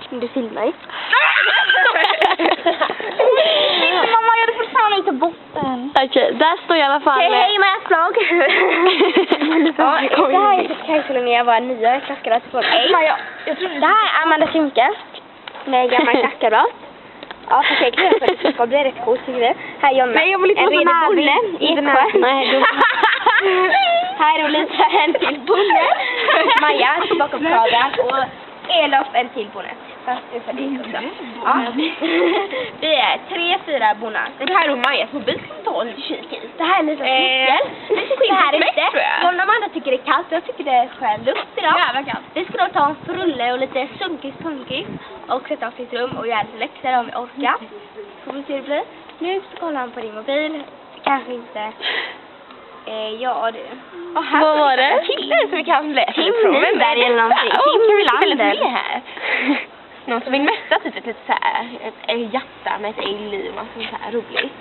Du filmar ju. Mamma, jag hade fortfarande inte botten. Okej, där står i alla fall... Hej, Majas vlogg. Ja, det här är Kajsa Linnea, våra nya klasskamrat från A. Det här är Amanda Simke med gamla klasskamrat. Ja, fast jag kan för det ska bli rätt coolt, tycker du? Här är Jonna. Nej, jag vill inte en vara redig så bulle i Eksjö. Nej, Här är Olisa, en till bulle. Maja, bakom kragen. Och Elof, en till bonnet. Fast det är för det också. Ja. Vi är 3-4 bonnar. Det här är Majas mobiltelefon till kik. Det här är lite nyckel. Det här är lite. Jonna och Amanda tycker det är kallt. Jag tycker det är skön luft idag. Jävla kallt. Vi ska då ta en frulle och lite sunkis och sätta oss i ett rum och göra lite läxor om vi orkar. Får vi se hur det blir. Nu så kollar han på din mobil. Kanske inte. Ja, du. Och här vad var det? Killar som vi kan läsa. Timmer eller någonting. Timmerlander. Här. Någon som vill mätta typ lite så här ett hjärta med ett ägg i och något så här roligt.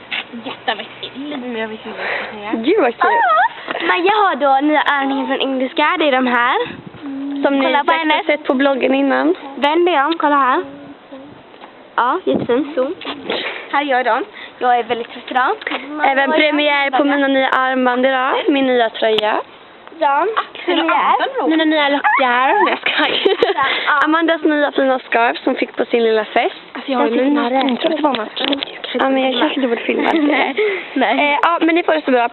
Hjärta med ett ägg. Men jag vet inte vad jag ska säga. Gud vad kul. Maja har då nya övningar från engelska. Det är de här. Som ni har sett på bloggen innan. Vänd dig om, kolla här. Ja, jättefint. Så. Här gör jag dem. Jag är väldigt trött idag. Även premiär på mina nya armband idag. Min nya tröja. Ja, premiär. Mina nya lockar. Jag skojar. Amandas nya fina scarf som fick på sin lilla fest. Alltså jag har mina. Ja, men jag kanske inte borde filma. Nej. Ja, men ni får det så bra.